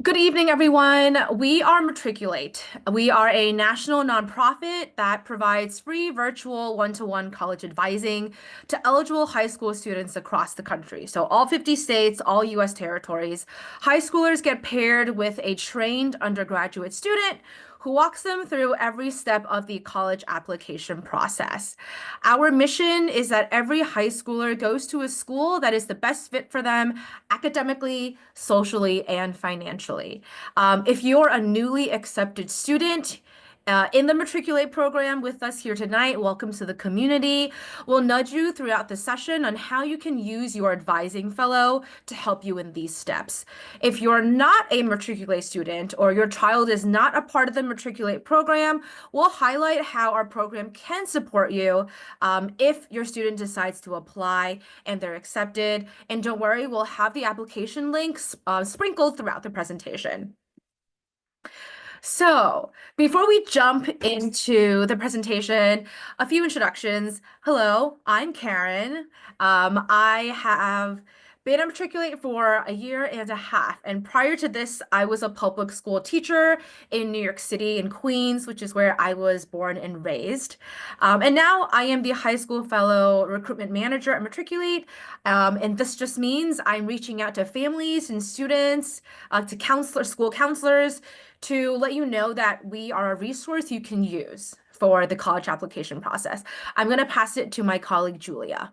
Good evening, everyone. We are Matriculate. We are a national nonprofit that provides free virtual one-to-one college advising to eligible high school students across the country. So all 50 states, all U.S. territories. High schoolers get paired with a trained undergraduate student who walks them through every step of the college application process. Our mission is that every high schooler goes to a school that is the best fit for them academically, socially, and financially. If you're a newly accepted student, in the Matriculate program with us here tonight, welcome to the community. We'll nudge you throughout the session on how you can use your advising fellow to help you in these steps. If you're not a Matriculate student or your child is not a part of the Matriculate program, we'll highlight how our program can support you if your student decides to apply and they're accepted. And don't worry, we'll have the application links sprinkled throughout the presentation. So, before we jump into the presentation, a few introductions. Hello, I'm Karen. I have been a Matriculate for a year and a half, and prior to this, I was a public school teacher in New York City in Queens, which is where I was born and raised. And now I am the high school fellow recruitment manager at Matriculate, and this just means I'm reaching out to families and students, to counselors, school counselors, to let you know that we are a resource you can use for the college application process. I'm going to pass it to my colleague, Julia.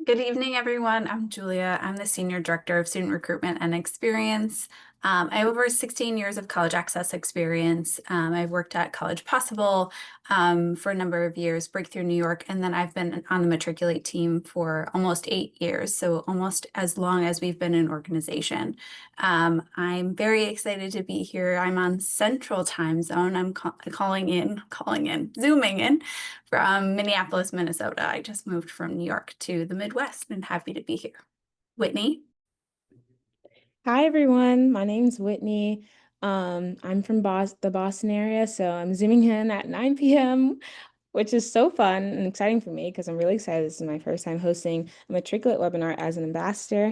Good evening, everyone. I'm Julia. I'm the Senior Director of Student Recruitment and Experience. I have over 16 years of college access experience. I've worked at College Possible for a number of years, Breakthrough New York, and then I've been on the Matriculate team for almost 8 years, so almost as long as we've been an organization. I'm very excited to be here. I'm on Central Time Zone. I'm zooming in from Minneapolis, Minnesota. I just moved from New York to the Midwest and happy to be here. Whitney. Hi everyone, my name's Whitney. I'm from the Boston area, so I'm zooming in at 9 p.m., which is so fun and exciting for me because I'm really excited. This is my first time hosting a Matriculate webinar as an ambassador.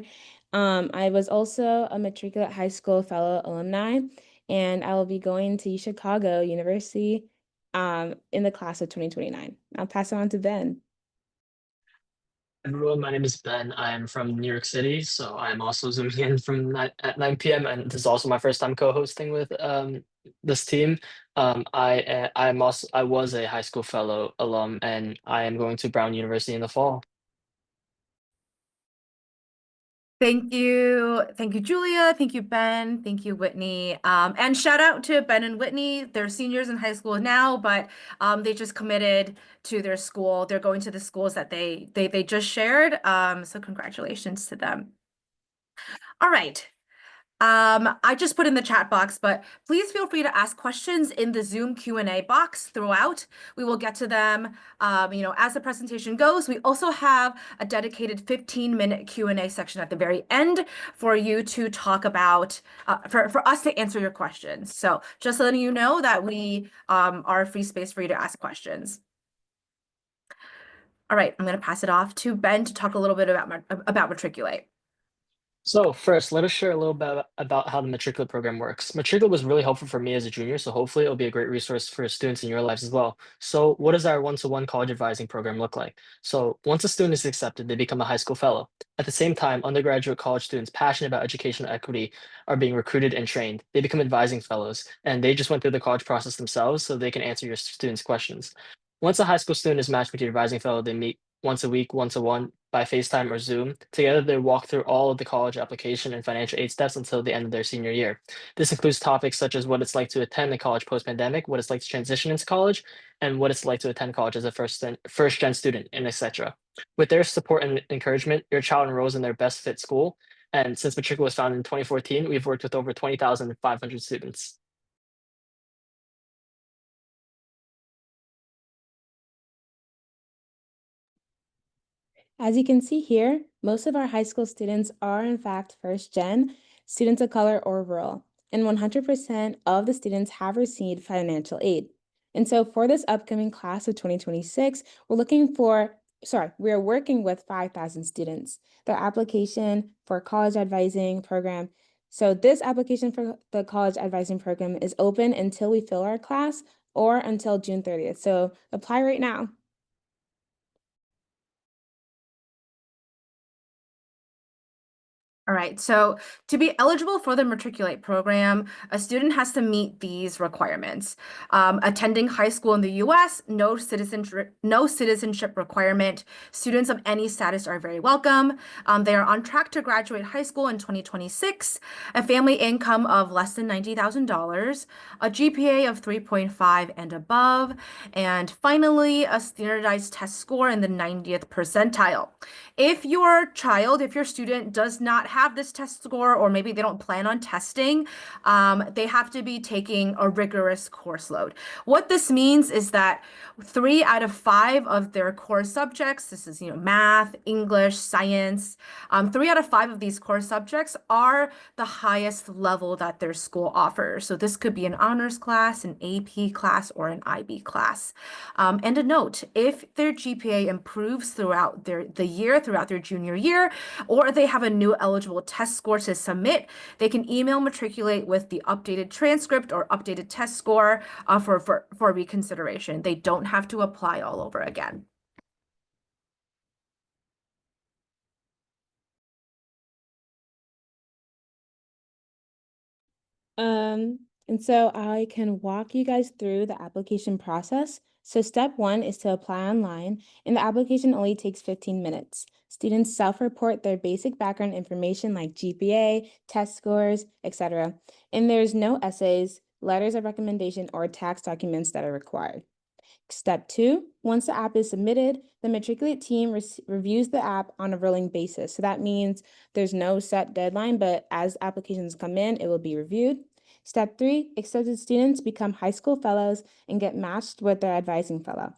I was also a Matriculate High School Fellow alumni, and I will be going to Chicago University in the class of 2029. I'll pass it on to Ben. Everyone, my name is Ben. I am from New York City, so I'm also zooming in from at 9 p.m. and this is also my first time co-hosting with this team. I was a high school fellow alum, and I am going to Brown University in the fall. Thank you. Thank you, Julia. Thank you, Ben. Thank you, Whitney. And shout out to Ben and Whitney. They're seniors in high school now, but they just committed to their school. They're going to the schools that they just shared. So congratulations to them. All right. I just put in the chat box, but please feel free to ask questions in the Zoom Q&A box throughout. We will get to them, as the presentation goes. We also have a dedicated 15-minute Q&A section at the very end for you to talk about, for us to answer your questions. So just letting you know that we are a free space for you to ask questions. All right, I'm going to pass it off to Ben to talk a little bit about Matriculate. So first, let us share a little bit about how the Matriculate program works. Matriculate was really helpful for me as a junior, so hopefully it'll be a great resource for students in your lives as well. So what does our one-to-one college advising program look like? So once a student is accepted, they become a high school fellow. At the same time, undergraduate college students passionate about educational equity are being recruited and trained. They become advising fellows, and they just went through the college process themselves so they can answer your students' questions. Once a high school student is matched with your advising fellow, they meet once a week, one-to-one, by FaceTime or Zoom. Together, they walk through all of the college application and financial aid steps until the end of their senior year. This includes topics such as what it's like to attend a college post-pandemic, what it's like to transition into college, and what it's like to attend college as a first-gen student, and etc. With their support and encouragement, your child enrolls in their best fit school. And since Matriculate was founded in 2014, we've worked with over 20,500 students. As you can see here, most of our high school students are in fact first gen, students of color or rural, and 100% of the students have received financial aid. And so for this upcoming class of 2026, we are working with 5,000 students. Their application for college advising program So this application for the college advising program is open until we fill our class or until June 30th. So apply right now. All right, so to be eligible for the Matriculate program, a student has to meet these requirements. Attending high school in the US, no citizenship requirement. Students of any status are very welcome. They are on track to graduate high school in 2026, a family income of less than $90,000, a GPA of 3.5 and above, and finally, a standardized test score in the 90th percentile. If your child, if your student does not have this test score, or maybe they don't plan on testing, they have to be taking a rigorous course load. What this means is that 3 out of 5 of their core subjects, this is, math, English, science, 3 out of 5 of these core subjects are the highest level that their school offers. So this could be an honors class, an AP class, or an IB class. And a note, if their GPA improves throughout the year, throughout their junior year, or they have a new eligible test score to submit, they can email Matriculate with the updated transcript or updated test score for reconsideration. They don't have to apply all over again. And so I can walk you guys through the application process. So step 1 is to apply online, and the application only takes 15 minutes. Students self-report their basic background information like GPA, test scores, etc. And there's no essays, letters of recommendation, or tax documents that are required. Step 2, once the app is submitted, the Matriculate team reviews the app on a rolling basis. So that means there's no set deadline, but as applications come in, it will be reviewed. Step 3, accepted students become high school fellows and get matched with their advising fellow.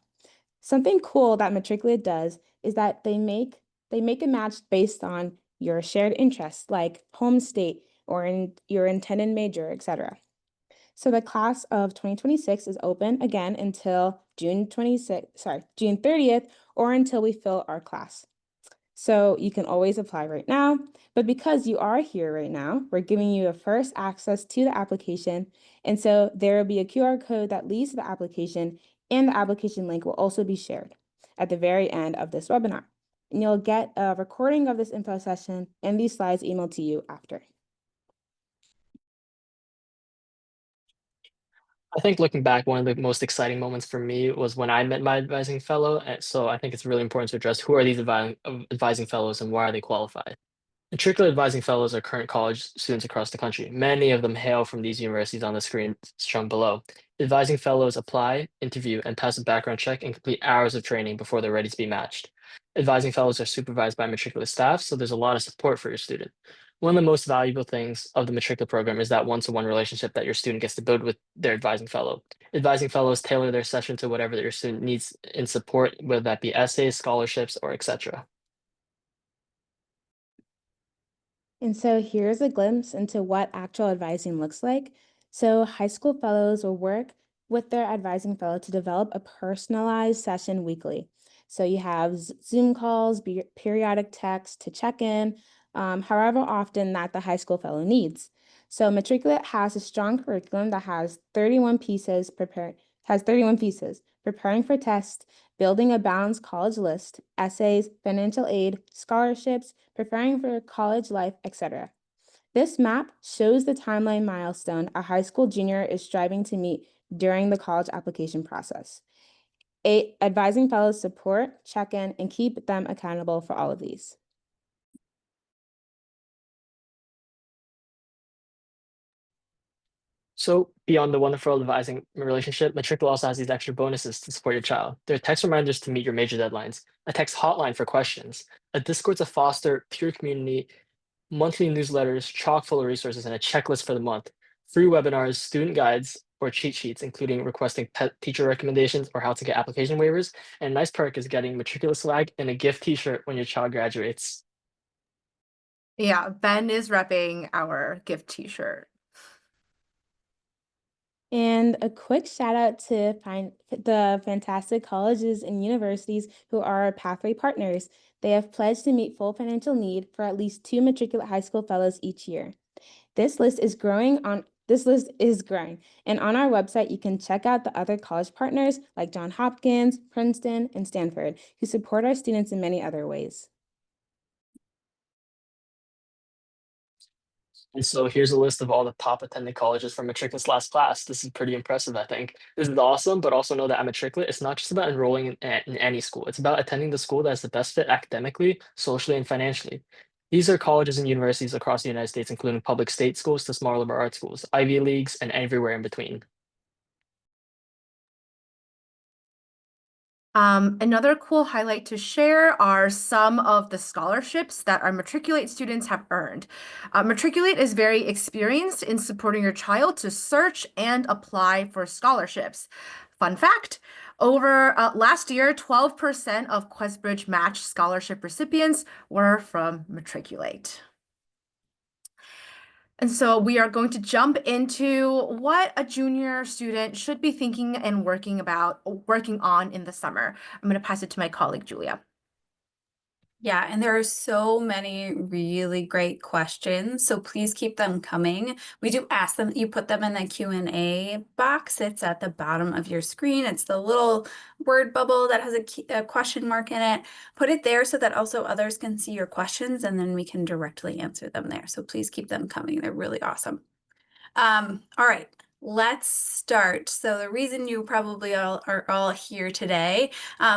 Something cool that Matriculate does is that they make a match based on your shared interests, like home state or in your intended major, etc. So the class of 2026 is open again until June 30th, or until we fill our class. So you can always apply right now, but because you are here right now, we're giving you a first access to the application. And so there will be a QR code that leads to the application, and the application link will also be shared at the very end of this webinar. And you'll get a recording of this info session and these slides emailed to you after. I think looking back, one of the most exciting moments for me was when I met my advising fellow. And so I think it's really important to address who are these advising fellows and why are they qualified. Matriculate advising fellows are current college students across the country. Many of them hail from these universities on the screen shown below. Advising fellows apply, interview, and pass a background check and complete hours of training before they're ready to be matched. Advising fellows are supervised by Matriculate staff, so there's a lot of support for your student. One of the most valuable things of the Matriculate program is that one-to-one relationship that your student gets to build with their advising fellow. Advising fellows tailor their session to whatever your student needs in support, whether that be essays, scholarships, or etc. And so here's a glimpse into what actual advising looks like. So high school fellows will work with their advising fellow to develop a personalized session weekly. So you have Zoom calls, periodic text to check in, however often that the high school fellow needs. So Matriculate has a strong curriculum that has 31 pieces, preparing for tests, building a balanced college list, essays, financial aid, scholarships, preparing for college life, etc. This map shows the timeline milestone a high school junior is striving to meet during the college application process. Advising fellows support, check in, and keep them accountable for all of these. So beyond the wonderful advising relationship, Matriculate also has these extra bonuses to support your child. There are text reminders to meet your major deadlines, a text hotline for questions, a Discord to foster peer community, monthly newsletters, chock full of resources, and a checklist for the month, free webinars, student guides, or cheat sheets, including requesting pet teacher recommendations or how to get application waivers. And a nice perk is getting Matriculate swag and a gift t-shirt when your child graduates. Yeah, Ben is repping our gift t-shirt. And a quick shout out to the fantastic colleges and universities who are our pathway partners. They have pledged to meet full financial need for at least 2 Matriculate high school fellows each year. This list is growing, and on our website you can check out the other college partners like Johns Hopkins, Princeton, and Stanford, who support our students in many other ways. And so here's a list of all the top attending colleges from Matriculate's last class. This is pretty impressive, I think. This is awesome, but also know that at Matriculate, it's not just about enrolling in any school. It's about attending the school that has the best fit academically, socially, and financially. These are colleges and universities across the United States, including public state schools to small liberal arts schools, Ivy Leagues, and everywhere in between. Another cool highlight to share are some of the scholarships that our Matriculate students have earned. Matriculate is very experienced in supporting your child to search and apply for scholarships. Fun fact, over last year, 12% of QuestBridge Match scholarship recipients were from Matriculate. And so we are going to jump into what a junior student should be thinking and working on in the summer. I'm going to pass it to my colleague, Julia. Yeah, and there are so many really great questions, so please keep them coming. We do ask them that you put them in the Q&A box. It's at the bottom of your screen. It's the little word bubble that has a question mark in it. Put it there so that also others can see your questions, and then we can directly answer them there. So please keep them coming. They're really awesome. All right. Let's start. So the reason you probably are all here today,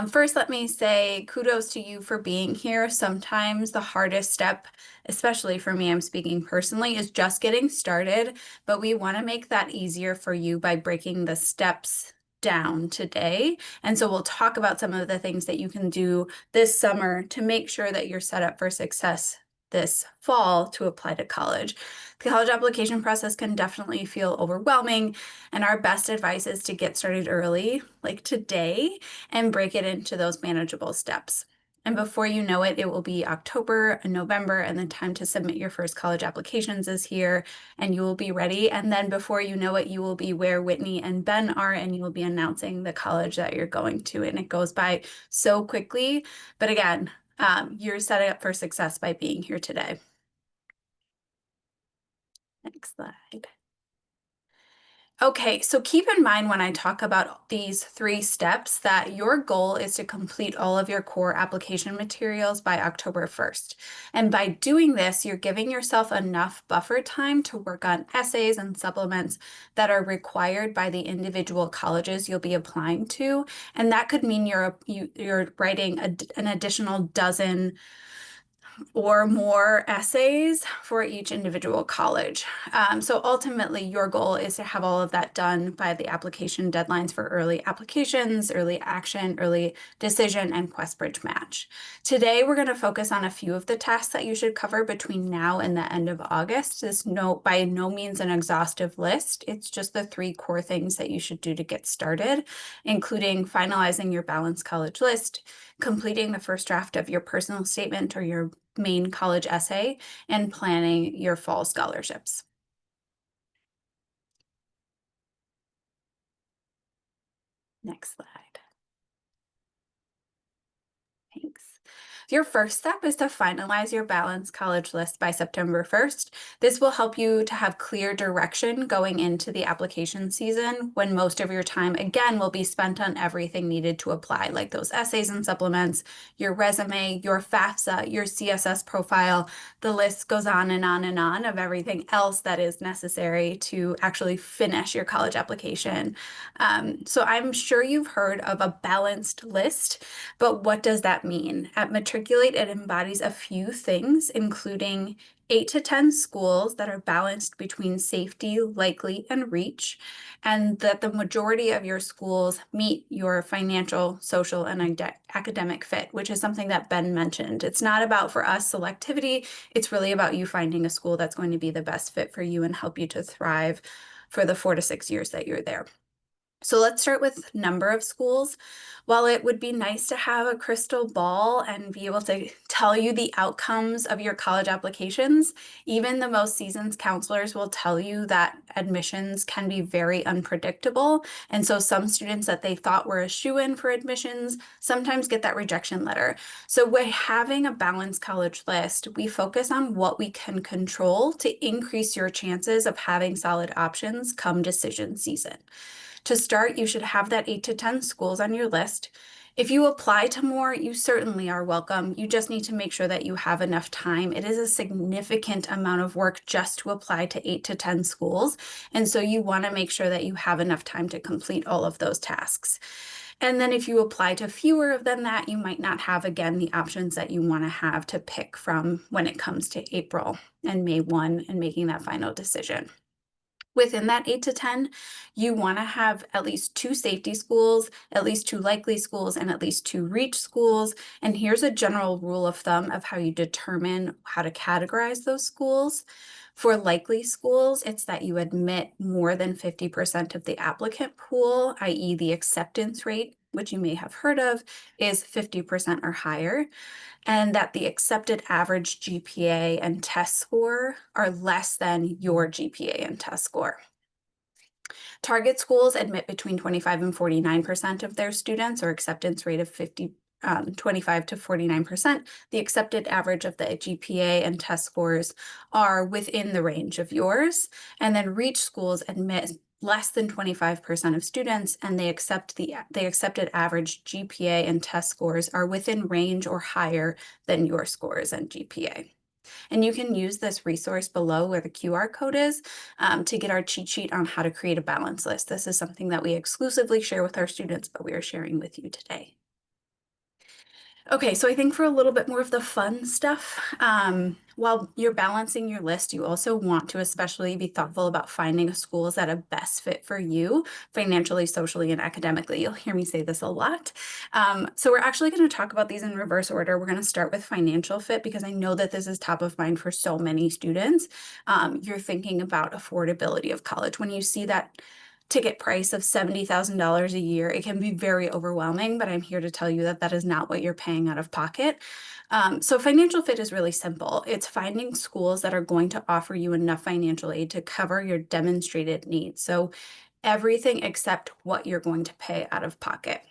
first let me say kudos to you for being here. Sometimes the hardest step, especially for me, I'm speaking personally, is just getting started, but we want to make that easier for you by breaking the steps down today. And so we'll talk about some of the things that you can do this summer to make sure that you're set up for success this fall to apply to college. The college application process can definitely feel overwhelming, and our best advice is to get started early, like today, and break it into those manageable steps. And before you know it, it will be October and November, and the time to submit your first college applications is here, and you will be ready. And then before you know it, you will be where Whitney and Ben are, and you will be announcing the college that you're going to. And it goes by so quickly. But again, you're setting up for success by being here today. Next slide. Okay, so keep in mind when I talk about these 3 steps that your goal is to complete all of your core application materials by October 1st. And by doing this, you're giving yourself enough buffer time to work on essays and supplements that are required by the individual colleges you'll be applying to. And that could mean you're writing an additional dozen or more essays for each individual college. So ultimately, your goal is to have all of that done by the application deadlines for early applications, early action, early decision, and QuestBridge Match. Today, we're going to focus on a few of the tasks that you should cover between now and the end of August. This by no means an exhaustive list. It's just the 3 core things that you should do to get started, including finalizing your balanced college list, completing the first draft of your personal statement or your main college essay, and planning your fall scholarships. Next slide. Thanks. Your first step is to finalize your balanced college list by September 1st. This will help you to have clear direction going into the application season when most of your time, again, will be spent on everything needed to apply, like those essays and supplements, your resume, your FAFSA, your CSS profile. The list goes on and on and on of everything else that is necessary to actually finish your college application. So I'm sure you've heard of a balanced list, but what does that mean? At Matriculate, it embodies a few things, including 8 to 10 schools that are balanced between safety, likely, and reach, and that the majority of your schools meet your financial, social, and academic fit, which is something that Ben mentioned. It's not about, for us, selectivity. It's really about you finding a school that's going to be the best fit for you and help you to thrive for the 4 to 6 years that you're there. So let's start with number of schools. While it would be nice to have a crystal ball and be able to tell you the outcomes of your college applications, even the most seasoned counselors will tell you that admissions can be very unpredictable. And so some students that they thought were a shoo-in for admissions sometimes get that rejection letter. So by having a balanced college list, we focus on what we can control to increase your chances of having solid options come decision season. To start, you should have that 8 to 10 schools on your list. If you apply to more, you certainly are welcome. You just need to make sure that you have enough time. It is a significant amount of work just to apply to 8 to 10 schools. And so you want to make sure that you have enough time to complete all of those tasks. And then if you apply to fewer than that, you might not have, again, the options that you want to have to pick from when it comes to April and May 1 and making that final decision. Within that 8 to 10, you want to have at least 2 safety schools, at least 2 likely schools, and at least 2 reach schools. And here's a general rule of thumb of how you determine how to categorize those schools. For likely schools, it's that you admit more than 50% of the applicant pool, i.e. the acceptance rate, which you may have heard of, is 50% or higher, and that the accepted average GPA and test score are less than your GPA and test score. Target schools admit between 25 and 49% of their students, or acceptance rate of 25 to 49%. The accepted average of the GPA and test scores are within the range of yours. And then reach schools admit less than 25% of students, and they accepted average GPA and test scores are within range or higher than your scores and GPA. And you can use this resource below where the QR code is to get our cheat sheet on how to create a balance list. This is something that we exclusively share with our students, but we are sharing with you today. Okay, so I think for a little bit more of the fun stuff, while you're balancing your list, you also want to especially be thoughtful about finding schools that are best fit for you financially, socially, and academically. You'll hear me say this a lot. So we're actually going to talk about these in reverse order. We're going to start with financial fit because I know that this is top of mind for so many students. You're thinking about affordability of college. When you see that ticket price of $70,000 a year, it can be very overwhelming, but I'm here to tell you that that is not what you're paying out of pocket. So financial fit is really simple. It's finding schools that are going to offer you enough financial aid to cover your demonstrated needs. So everything except what you're going to pay out of pocket.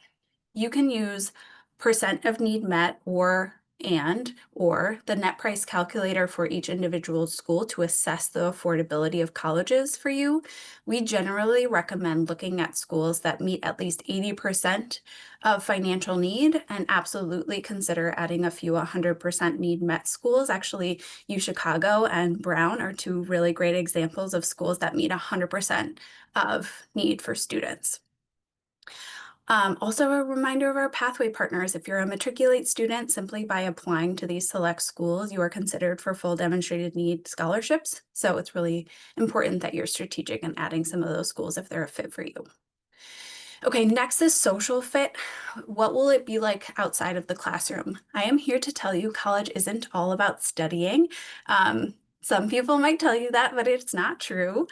You can use percent of need met or the net price calculator for each individual school to assess the affordability of colleges for you. We generally recommend looking at schools that meet at least 80% of financial need, and absolutely consider adding a few 100% need met schools. Actually, UChicago and Brown are 2 really great examples of schools that meet 100% of need for students. Also a reminder of our pathway partners. If you're a Matriculate student, simply by applying to these select schools, you are considered for full demonstrated need scholarships. So it's really important that you're strategic in adding some of those schools if they're a fit for you. Okay, next is social fit. What will it be like outside of the classroom? I am here to tell you college isn't all about studying. Some people might tell you that, but it's not true.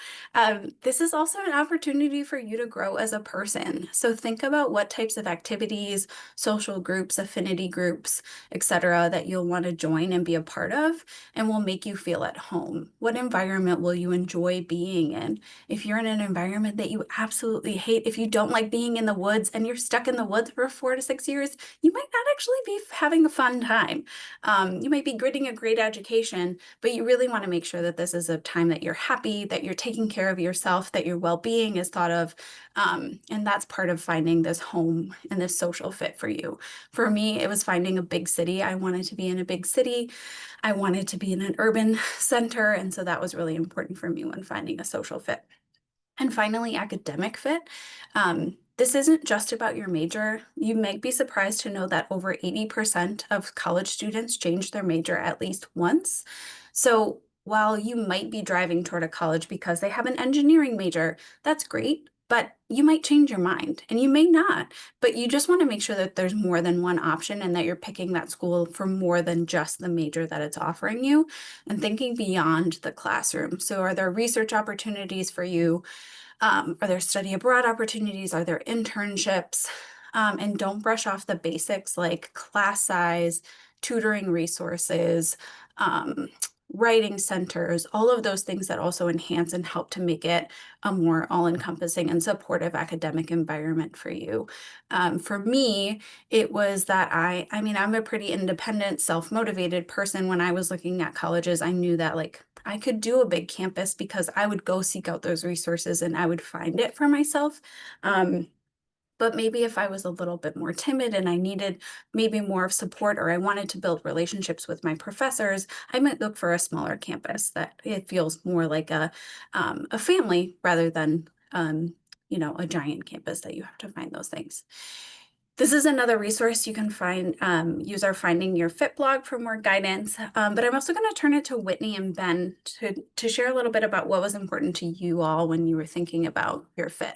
This is also an opportunity for you to grow as a person. So think about what types of activities, social groups, affinity groups, etc., that you'll want to join and be a part of and will make you feel at home. What environment will you enjoy being in? If you're in an environment that you absolutely hate, if you don't like being in the woods and you're stuck in the woods for 4 to 6 years, you might not actually be having a fun time. You might be gritting a great education, but you really want to make sure that this is a time that you're happy, that you're taking care of yourself, that your well-being is thought of. And that's part of finding this home and this social fit for you. For me, it was finding a big city. I wanted to be in a big city. I wanted to be in an urban center. And so that was really important for me when finding a social fit. And finally, academic fit. This isn't just about your major. You might be surprised to know that over 80% of college students change their major at least once. So while you might be driving toward a college because they have an engineering major, that's great, but you might change your mind and you may not, but you just want to make sure that there's more than one option and that you're picking that school for more than just the major that it's offering you and thinking beyond the classroom. So are there research opportunities for you? Are there study abroad opportunities? Are there internships? And don't brush off the basics like class size, tutoring resources, writing centers, all of those things that also enhance and help to make it a more all-encompassing and supportive academic environment for you. For me, it was that I mean, I'm a pretty independent, self-motivated person. When I was looking at colleges, I knew that like I could do a big campus because I would go seek out those resources and I would find it for myself. But maybe if I was a little bit more timid and I needed maybe more of support or I wanted to build relationships with my professors, I might look for a smaller campus that it feels more like a family rather than a giant campus that you have to find those things. This is another resource you can find, use our Finding Your Fit blog for more guidance. But I'm also going to turn it to Whitney and Ben to share a little bit about what was important to you all when you were thinking about your fit.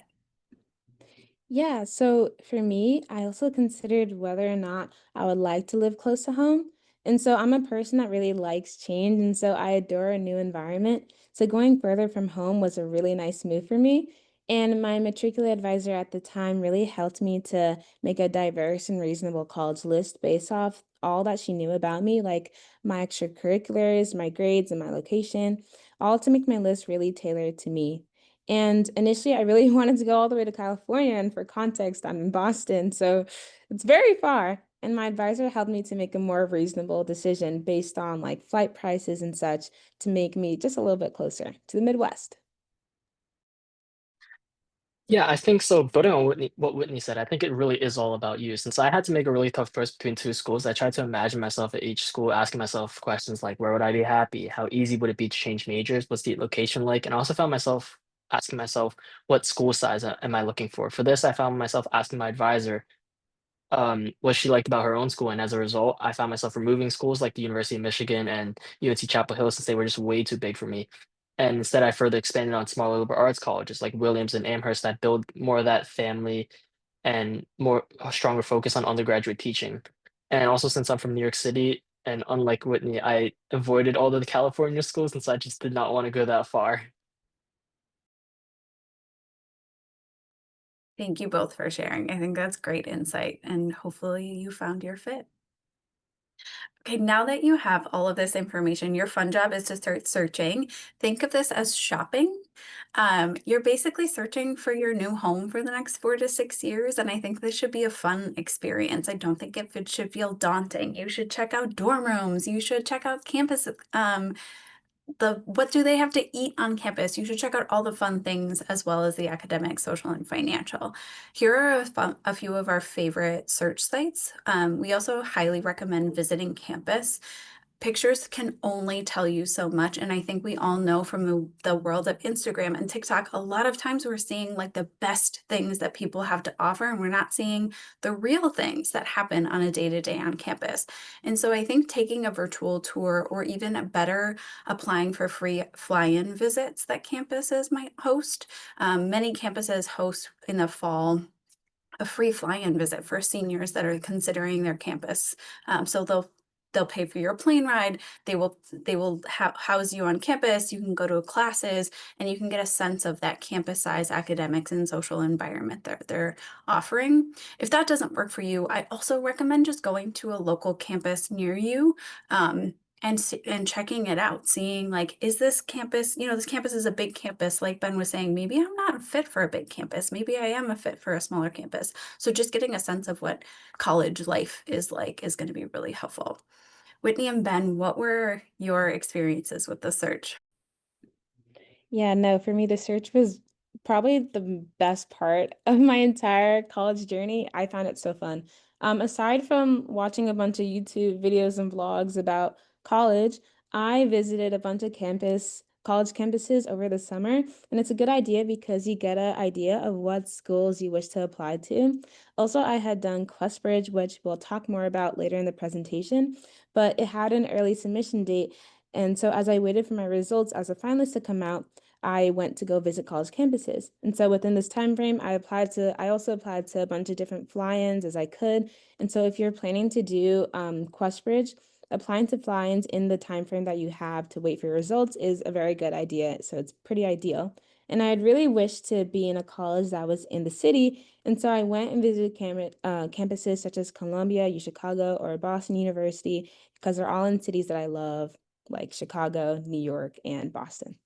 Yeah, so for me, I also considered whether or not I would like to live close to home. And so I'm a person that really likes change, and so I adore a new environment. So going further from home was a really nice move for me. And my matriculate advisor at the time really helped me to make a diverse and reasonable college list based off all that she knew about me, like my extracurriculars, my grades, and my location, all to make my list really tailored to me. And initially, I really wanted to go all the way to California. And for context, I'm in Boston, so it's very far. And my advisor helped me to make a more reasonable decision based on like flight prices and such to make me just a little bit closer to the Midwest. Yeah, I think so. Building on what Whitney said, I think it really is all about you. Since I had to make a really tough choice between two schools, I tried to imagine myself at each school, asking myself questions like, where would I be happy? How easy would it be to change majors? What's the location like? And I also found myself asking myself, what school size am I looking for? For this, I found myself asking my advisor, what she liked about her own school. And as a result, I found myself removing schools like the University of Michigan and UNC Chapel Hill since they were just way too big for me. And instead, I further expanded on smaller liberal arts colleges like Williams and Amherst that build more of that family and more a stronger focus on undergraduate teaching. And also, since I'm from New York City, and unlike Whitney, I avoided all of the California schools since I just did not want to go that far. Thank you both for sharing. I think that's great insight, and hopefully you found your fit. Okay, now that you have all of this information, your fun job is to start searching. Think of this as shopping. You're basically searching for your new home for the next 4 to 6 years, and I think this should be a fun experience. I don't think it should feel daunting. You should check out dorm rooms. You should check out campus what do they have to eat on campus? You should check out all the fun things as well as the academic, social, and financial. Here are a few of our favorite search sites. We also highly recommend visiting campus. Pictures can only tell you so much. And I think we all know from the world of Instagram and TikTok, a lot of times we're seeing like the best things that people have to offer, and we're not seeing the real things that happen on a day-to-day on campus. And so I think taking a virtual tour or even better, applying for free fly-in visits that campuses might host. Many campuses host in the fall a free fly-in visit for seniors that are considering their campus. So they'll pay for your plane ride. They will house you on campus. You can go to classes, and you can get a sense of that campus-size academics and social environment that they're offering. If that doesn't work for you, I also recommend just going to a local campus near you. And checking it out, seeing like, is this campus, this campus is a big campus, like Ben was saying, maybe I'm not a fit for a big campus. Maybe I am a fit for a smaller campus. So just getting a sense of what college life is like is going to be really helpful. Whitney and Ben, what were your experiences with the search? Yeah, no, for me, the search was probably the best part of my entire college journey. I found it so fun. Aside from watching a bunch of YouTube videos and vlogs about college, I visited a bunch of college campuses over the summer, and it's a good idea because you get an idea of what schools you wish to apply to. Also, I had done QuestBridge, which we'll talk more about later in the presentation, but it had an early submission date. And so as I waited for my results as a finalist to come out, I went to go visit college campuses. And so within this time frame, I also applied to a bunch of different fly-ins as I could. And so if you're planning to do QuestBridge, applying to fly-ins in the time frame that you have to wait for your results is a very good idea. So it's pretty ideal. and I'd really wished to be in a college that was in the city. And so I went and visited campuses such as Columbia, UChicago, or Boston University because they're all in cities that I love, like Chicago, New York, and Boston.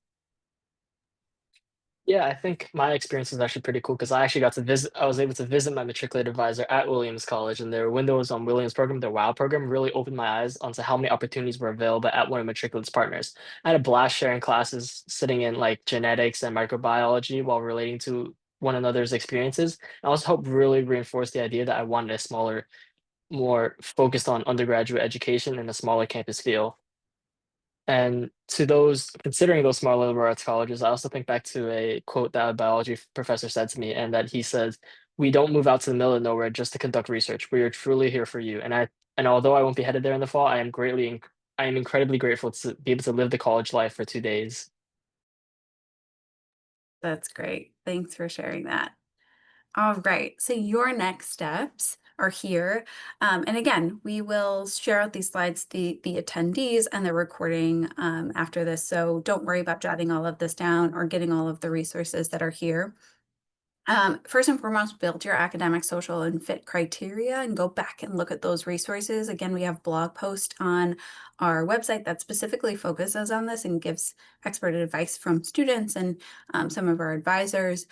Yeah, I think my experience was actually pretty cool because I actually got to visit. I was able to visit my matriculate advisor at Williams College, and their Windows on Williams program, their WOW program, really opened my eyes onto how many opportunities were available at one of Matriculate's partners. I had a blast sharing classes, sitting in like genetics and microbiology while relating to one another's experiences. I also helped really reinforce the idea that I wanted a smaller, more focused on undergraduate education in a smaller campus feel. And to those considering those small liberal arts colleges, I also think back to a quote that a biology professor said to me, and that he says, "We don't move out to the middle of nowhere just to conduct research. We are truly here for you." And although I won't be headed there in the fall, I am incredibly grateful to be able to live the college life for 2 days. That's great. Thanks for sharing that. All right. So your next steps are here. And again, we will share out these slides, the attendees and the recording after this. So don't worry about jotting all of this down or getting all of the resources that are here. First and foremost, build your academic, social, and fit criteria and go back and look at those resources. Again, we have blog post on our website that specifically focuses on this and gives expert advice from students and some of our advisors.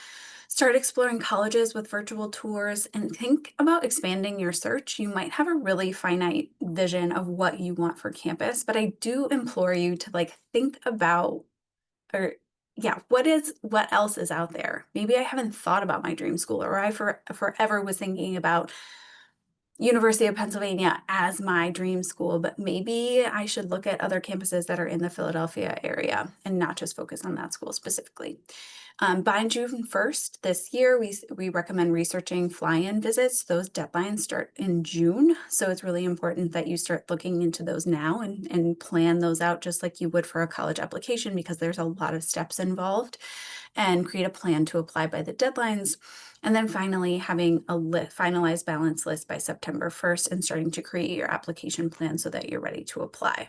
Start exploring colleges with virtual tours and think about expanding your search. You might have a really finite vision of what you want for campus, but I do implore you to think about, or yeah, what else is out there? Maybe I haven't thought about my dream school, or I forever was thinking about University of Pennsylvania as my dream school, but maybe I should look at other campuses that are in the Philadelphia area and not just focus on that school specifically. By June 1st this year, we recommend researching fly-in visits. Those deadlines start in June, so it's really important that you start looking into those now and plan those out just like you would for a college application, because there's a lot of steps involved, and create a plan to apply by the deadlines. And then finally, having a finalized balance list by September 1st and starting to create your application plan so that you're ready to apply.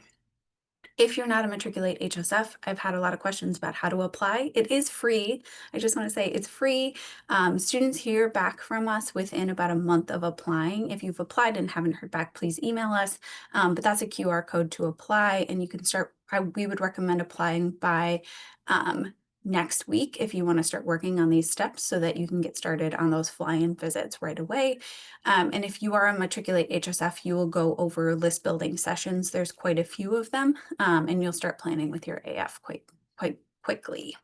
If you're not a Matriculate HSF, I've had a lot of questions about how to apply. It is free. I just want to say it's free. Students hear back from us within about a month of applying. If you've applied and haven't heard back, please email us. But that's a QR code to apply, and you can start. We would recommend applying by next week if you want to start working on these steps so that you can get started on those fly-in visits right away. And if you are a Matriculate HSF, you will go over list building sessions. There's quite a few of them, and you'll start planning with your AF quite quickly.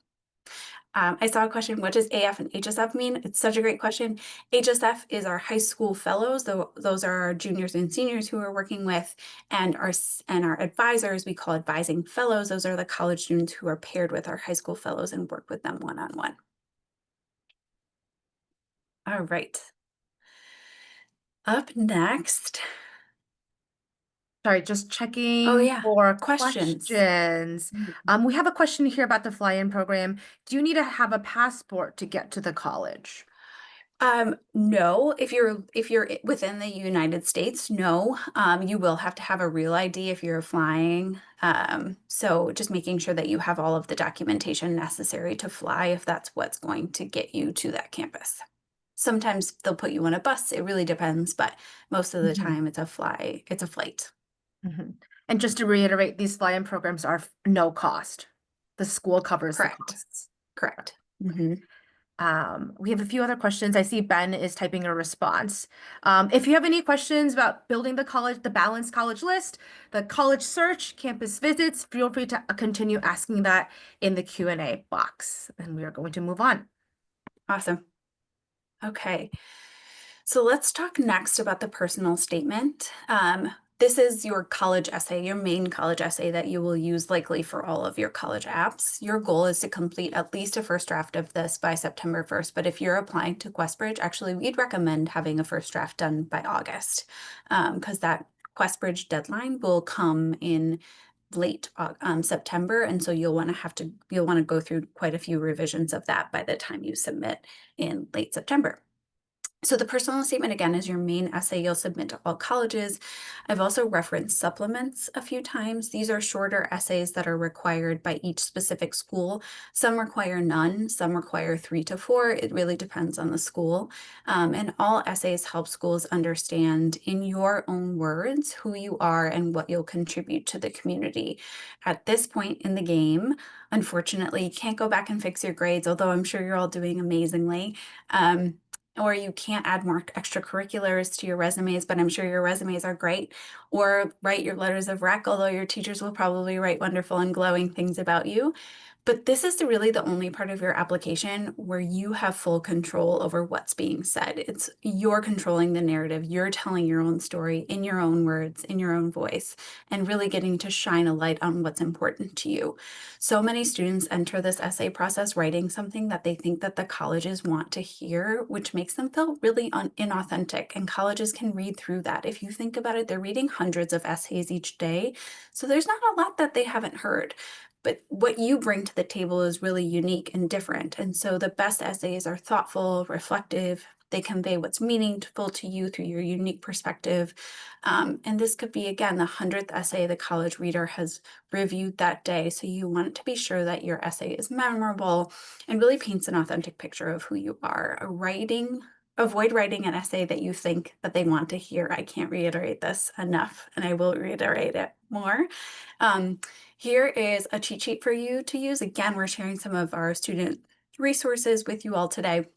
I saw a question, what does AF and HSF mean? It's such a great question. HSF is our high school fellows. Those are our juniors and seniors who we're working with, and our advisors, we call advising fellows. Those are the college students who are paired with our high school fellows and work with them one-on-one. All right. Up next. Sorry, just checking Oh yeah, for questions. questions. We have a question here about the fly-in program. Do you need to have a passport to get to the college? No, if you're within the United States, no. You will have to have a real ID if you're flying. So just making sure that you have all of the documentation necessary to fly if that's what's going to get you to that campus. Sometimes they'll put you on a bus. It really depends, but most of the time it's a flight. And just to reiterate, these fly-in programs are no cost. The school covers the Correct. costs. Correct. We have a few other questions. I see Ben is typing a response. If you have any questions about building the balanced college list, the college search, campus visits, feel free to continue asking that in the Q&A box, and we are going to move on. Awesome. Okay. So let's talk next about the personal statement. This is your college essay, your main college essay that you will use likely for all of your college apps. Your goal is to complete at least a first draft of this by September 1st, but if you're applying to Questbridge, actually we'd recommend having a first draft done by August, because that Questbridge deadline will come in late September, and so you'll want to go through quite a few revisions of that by the time you submit in late September. So the personal statement, again, is your main essay you'll submit to all colleges. I've also referenced supplements a few times. These are shorter essays that are required by each specific school. Some require none, some require 3 to 4. It really depends on the school. And all essays help schools understand in your own words who you are and what you'll contribute to the community. At this point in the game, unfortunately, you can't go back and fix your grades, although I'm sure you're all doing amazingly. Or you can't add more extracurriculars to your resumes, but I'm sure your resumes are great. Or write your letters of rec, although your teachers will probably write wonderful and glowing things about you. But this is really the only part of your application where you have full control over what's being said. It's you're controlling the narrative. You're telling your own story in your own words, in your own voice, and really getting to shine a light on what's important to you. So many students enter this essay process writing something that they think that the colleges want to hear, which makes them feel really inauthentic. And colleges can read through that. If you think about it, they're reading hundreds of essays each day. So there's not a lot that they haven't heard. But what you bring to the table is really unique and different. And so the best essays are thoughtful, reflective. They convey what's meaningful to you through your unique perspective. And this could be, again, the 100th essay the college reader has reviewed that day. So you want to be sure that your essay is memorable and really paints an authentic picture of who you are. Avoid writing an essay that you think that they want to hear. I can't reiterate this enough, and I will reiterate it more. Here is a cheat sheet for you to use. Again, we're sharing some of our student resources with you all today.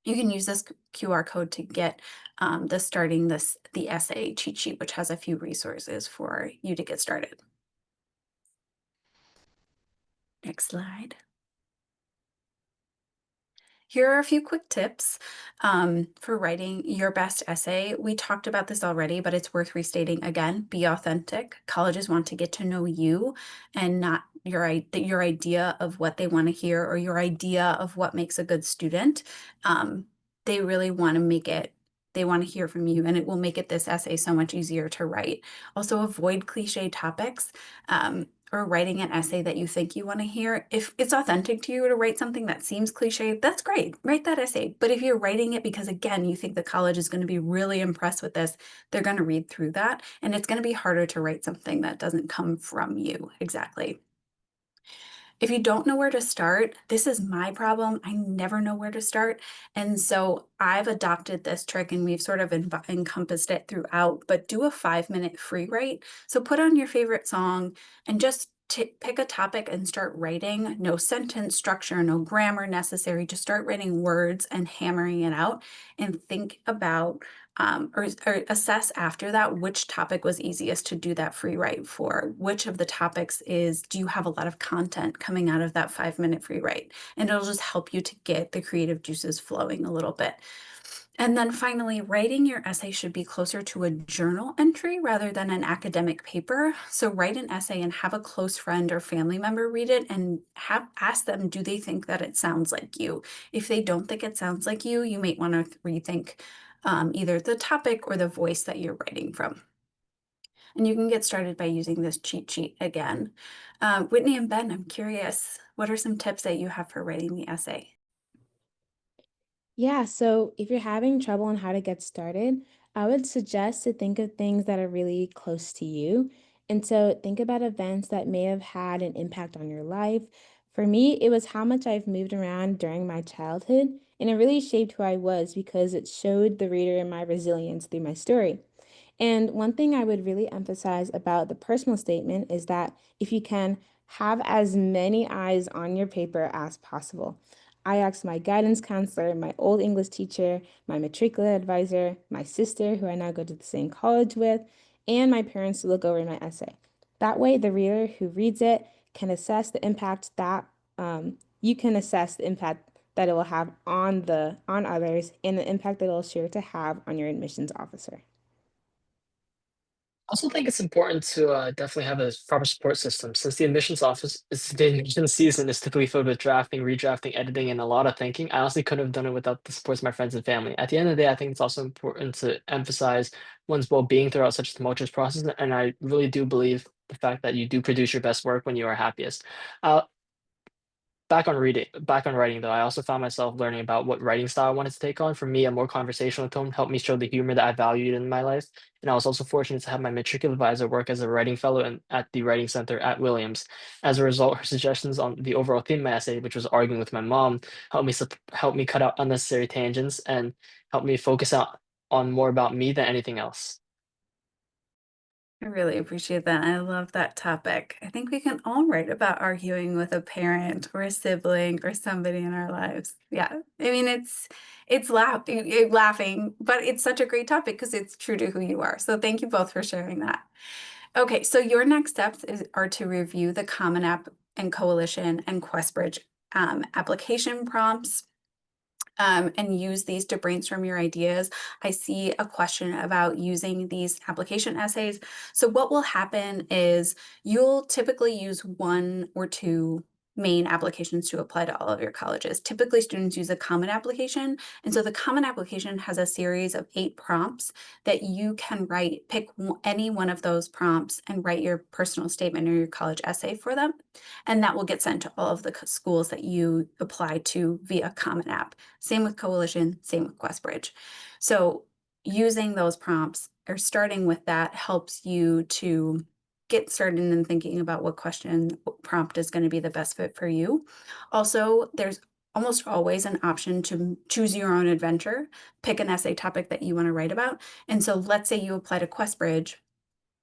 You can use this QR code to get the essay cheat sheet, which has a few resources for you to get started. Next slide. Here are a few quick tips for writing your best essay. We talked about this already, but it's worth restating again. Be authentic. Colleges want to get to know you and not your idea of what they want to hear or your idea of what makes a good student. They really want to they want to hear from you, and it will make this essay so much easier to write. Also, avoid cliche topics. Or writing an essay that you think you want to hear. If it's authentic to you to write something that seems cliche, that's great. Write that essay. But if you're writing it because, again, you think the college is going to be really impressed with this, they're going to read through that. And it's going to be harder to write something that doesn't come from you exactly. If you don't know where to start, this is my problem. I never know where to start. And so I've adopted this trick and we've sort of encompassed it throughout, but do a 5-minute free write. So put on your favorite song and just pick a topic and start writing. No sentence structure, no grammar necessary. Just start writing words and hammering it out and think about or assess after that which topic was easiest to do that free write for. Which of the topics do you have a lot of content coming out of that 5-minute free write? And it'll just help you to get the creative juices flowing a little bit. And then finally, writing your essay should be closer to a journal entry rather than an academic paper. So write an essay and have a close friend or family member read it and ask them, do they think that it sounds like you? If they don't think it sounds like you might want to rethink either the topic or the voice that you're writing from. And you can get started by using this cheat sheet again. Whitney and Ben, I'm curious, what are some tips that you have for writing the essay? Yeah, so if you're having trouble on how to get started, I would suggest to think of things that are really close to you. And so think about events that may have had an impact on your life. For me, it was how much I've moved around during my childhood, and it really shaped who I was because it showed the reader my resilience through my story. And one thing I would really emphasize about the personal statement is that if you can, have as many eyes on your paper as possible. I asked my guidance counselor, my old English teacher, my matriculate advisor, my sister, who I now go to the same college with, and my parents to look over my essay. That way, the reader who reads it can assess the impact that you can assess the impact that it will have on others and the impact that it will sure to have on your admissions officer. I also think it's important to definitely have a proper support system since the admissions season is typically filled with drafting, redrafting, editing, and a lot of thinking. I honestly couldn't have done it without the support of my friends and family. At the end of the day, I think it's also important to emphasize one's well-being throughout such a tumultuous process, and I really do believe the fact that you do produce your best work when you are happiest. Uh, Back on writing though, I also found myself learning about what writing style I wanted to take on. For me, a more conversational tone helped me show the humor that I valued in my life. And I was also fortunate to have my matriculate advisor work as a writing fellow at the Writing Center at Williams. As a result, her suggestions on the overall theme of my essay, which was arguing with my mom, helped me cut out unnecessary tangents and helped me focus out on more about me than anything else. I really appreciate that. I love that topic. I think we can all write about arguing with a parent or a sibling or somebody in our lives. Yeah. I mean, it's laughing, but it's such a great topic because it's true to who you are. So thank you both for sharing that. Okay, so your next steps are to review the Common App and Coalition and QuestBridge application prompts. And use these to brainstorm your ideas. I see a question about using these application essays. So what will happen is you'll typically use one or two main applications to apply to all of your colleges. Typically, students use a common application. And so the common application has a series of 8 prompts that you can pick any one of those prompts and write your personal statement or your college essay for them. And that will get sent to all of the schools that you apply to via Common App. Same with Coalition, same with QuestBridge. So using those prompts or starting with that helps you to get started in thinking about what prompt is going to be the best fit for you. Also, there's almost always an option to choose your own adventure, pick an essay topic that you want to write about. And so let's say you apply to QuestBridge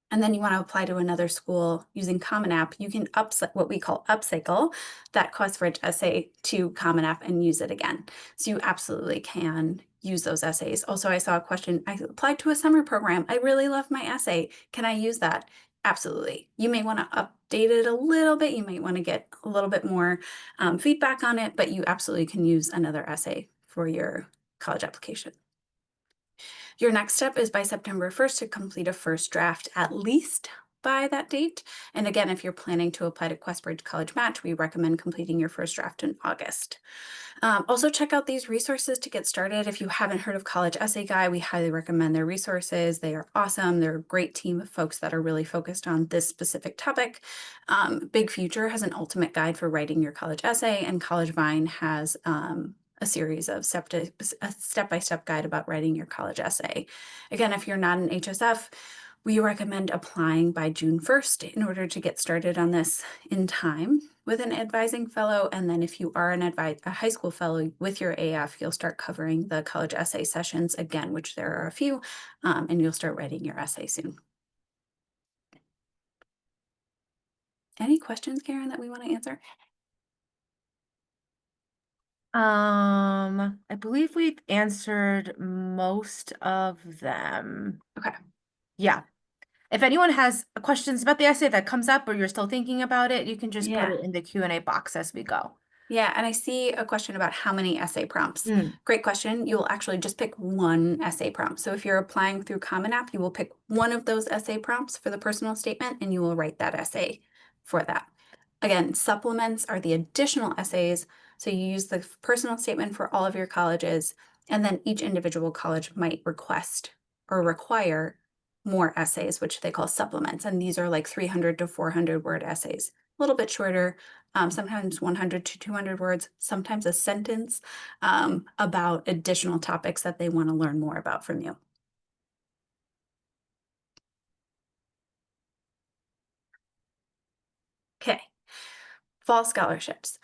and then you want to apply to another school using Common App, you can what we call upcycle that QuestBridge essay to Common App and use it again. So you absolutely can use those essays. Also, I saw a question, I applied to a summer program. I really love my essay. Can I use that? Absolutely. You may want to update it a little bit. You might want to get a little bit more feedback on it, but you absolutely can use another essay for your college application. Your next step is by September 1st to complete a first draft at least by that date. And again, if you're planning to apply to QuestBridge College Match, we recommend completing your first draft in August. Also check out these resources to get started. If you haven't heard of College Essay Guy, we highly recommend their resources. They are awesome. They're a great team of folks that are really focused on this specific topic. Big Future has an ultimate guide for writing your college essay, and College Vine has a series of step-by-step guide about writing your college essay. Again, if you're not an HSF, we recommend applying by June 1st in order to get started on this in time with an advising fellow. And then if you are a high school fellow with your AF, you'll start covering the college essay sessions again, which there are a few, and you'll start writing your essay soon. Any questions, Karen, that we want to answer? I believe we've answered most of them. Okay. Yeah. If anyone has questions about the essay that comes up or you're still thinking about it, you can just put it in the Q&A box as we go. Yeah, and I see a question about how many essay prompts. Mm. Great question. You'll actually just pick one essay prompt. So if you're applying through Common App, you will pick one of those essay prompts for the personal statement and you will write that essay for that. Again, supplements are the additional essays. So you use the personal statement for all of your colleges, and then each individual college might request or require more essays, which they call supplements. And these are like 300 to 400 word essays, a little bit shorter, sometimes 100 to 200 words, sometimes a sentence about additional topics that they want to learn more about from you. Okay. Fall scholarships.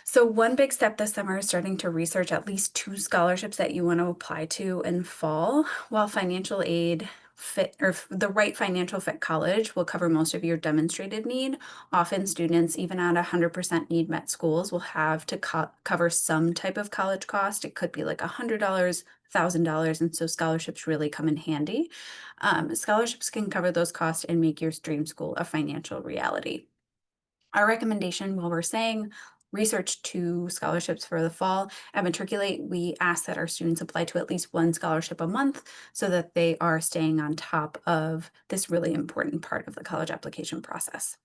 So one big step this summer is starting to research at least 2 scholarships that you want to apply to in fall. While financial aid the right financial fit college will cover most of your demonstrated need, often students, even at 100% need met schools, will have to cover some type of college cost. It could be like $100, $1,000, and so scholarships really come in handy. Scholarships can cover those costs and make your dream school a financial reality. Our recommendation while we're saying research 2 scholarships for the fall, at Matriculate, we ask that our students apply to at least 1 scholarship a month so that they are staying on top of this really important part of the college application process.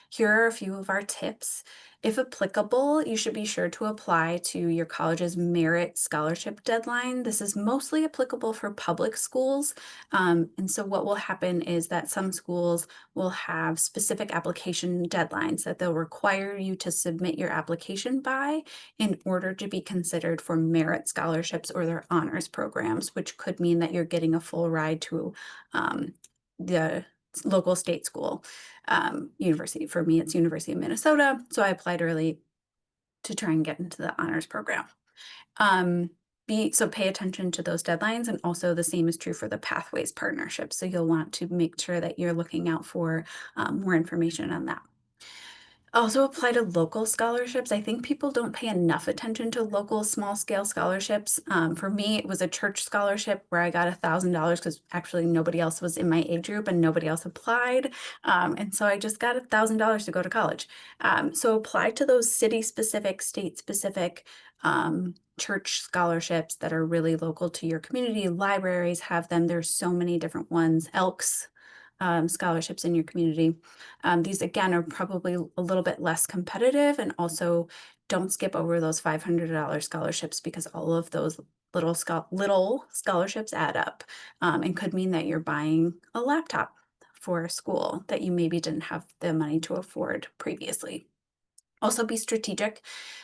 Here are a few of our tips. If applicable, you should be sure to apply to your college's merit scholarship deadline. This is mostly applicable for public schools. And so what will happen is that some schools will have specific application deadlines that they'll require you to submit your application by in order to be considered for merit scholarships or their honors programs, which could mean that you're getting a full ride to the local state school. University. For me, it's University of Minnesota. So I applied early to try and get into the honors program. So pay attention to those deadlines, and also the same is true for the Pathways partnership. So you'll want to make sure that you're looking out for more information on that. Also apply to local scholarships. I think people don't pay enough attention to local small scale scholarships. For me, it was a church scholarship where I got $1,000 because actually nobody else was in my age group and nobody else applied. And so I just got $1,000 to go to college. So apply to those city specific, state specific church scholarships that are really local to your community. Libraries have them. There's so many different ones. Elks scholarships in your community. These again are probably a little bit less competitive, and also don't skip over those $500 scholarships because all of those little scholarships add up and could mean that you're buying a laptop for a school that you maybe didn't have the money to afford previously. Also be strategic.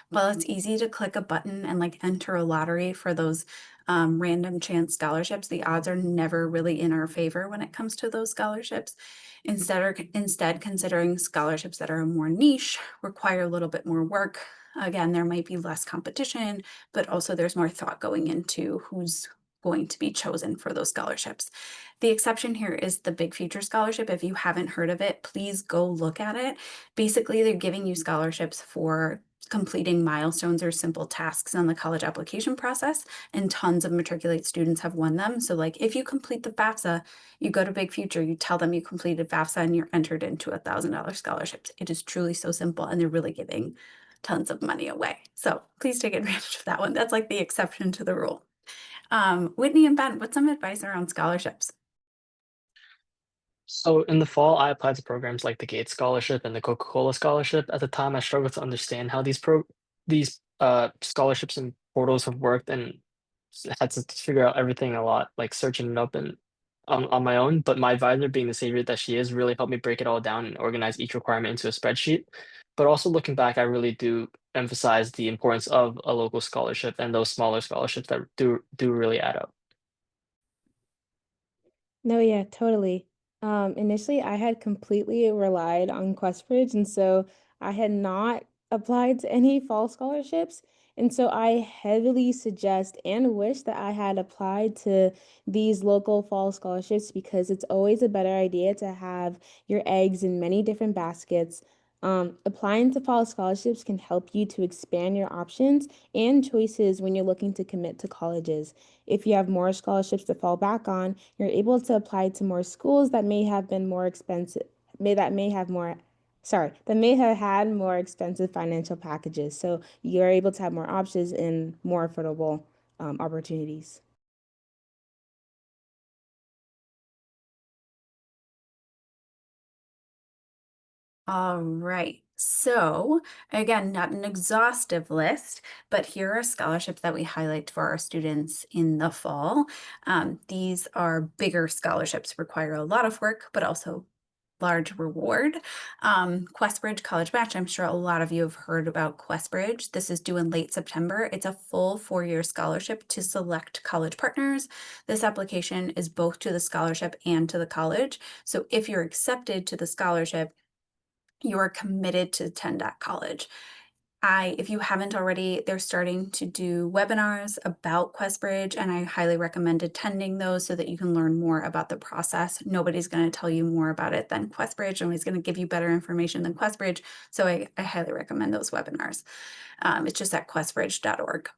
While it's easy to click a button and like enter a lottery for those random chance scholarships, the odds are never really in our favor when it comes to those scholarships. Instead, considering scholarships that are more niche, require a little bit more work. Again, there might be less competition, but also there's more thought going into who's going to be chosen for those scholarships. The exception here is the Big Future Scholarship. If you haven't heard of it, please go look at it. Basically, they're giving you scholarships for completing milestones or simple tasks on the college application process, and tons of Matriculate students have won them. So like if you complete the FAFSA, you go to Big Future, you tell them you completed FAFSA and you're entered into $1,000 scholarships. It is truly so simple, and they're really giving tons of money away. So please take advantage of that one. That's like the exception to the rule. Whitney and Ben, what's some advice around scholarships? So in the fall, I applied to programs like the Gates Scholarship and the Coca-Cola Scholarship. At the time, I struggled to understand how these scholarships and portals have worked, and had to figure out everything a lot, like searching it up and on my own. But my advisor, being the savior that she is, really helped me break it all down and organize each requirement into a spreadsheet. But also looking back, I really do emphasize the importance of a local scholarship and those smaller scholarships that do really add up. No, yeah, totally. Initially, I had completely relied on QuestBridge, and so I had not applied to any fall scholarships. And so I heavily suggest and wish that I had applied to these local fall scholarships because it's always a better idea to have your eggs in many different baskets. Applying to fall scholarships can help you to expand your options and choices when you're looking to commit to colleges. If you have more scholarships to fall back on, you're able to apply to more schools that may have been more expensive, that may have had more expensive financial packages. So you're able to have more options and more affordable opportunities. All right. So again, not an exhaustive list, but here are scholarships that we highlight for our students in the fall. These are bigger scholarships, require a lot of work, but also large reward. QuestBridge College Match. I'm sure a lot of you have heard about QuestBridge. This is due in late September. It's a full 4-year scholarship to select college partners. This application is both to the scholarship and to the college. So if you're accepted to the scholarship, you are committed to attend that college. If you haven't already, they're starting to do webinars about QuestBridge, and I highly recommend attending those so that you can learn more about the process. Nobody's going to tell you more about it than QuestBridge. Nobody's going to give you better information than QuestBridge. So I highly recommend those webinars. It's just at questbridge.org.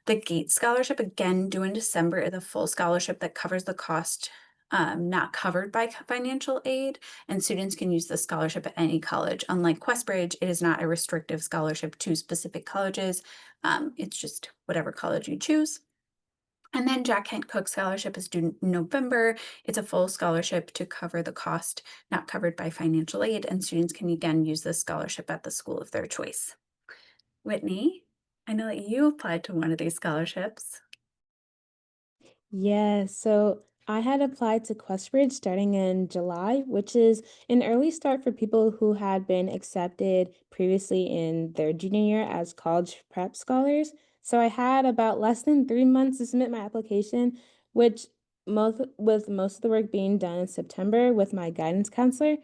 The Gates Scholarship, again, due in December, is a full scholarship that covers the cost not covered by financial aid, and students can use the scholarship at any college. Unlike QuestBridge, it is not a restrictive scholarship to specific colleges. It's just whatever college you choose. And then Jack Kent Cook Scholarship is due in November. It's a full scholarship to cover the cost not covered by financial aid, and students can again use this scholarship at the school of their choice. Whitney, I know that you applied to one of these scholarships. Yeah, so I had applied to Questbridge starting in July, which is an early start for people who had been accepted previously in their junior year as college prep scholars. So I had about less than 3 months to submit my application, which most of the work being done in September with my guidance counselor.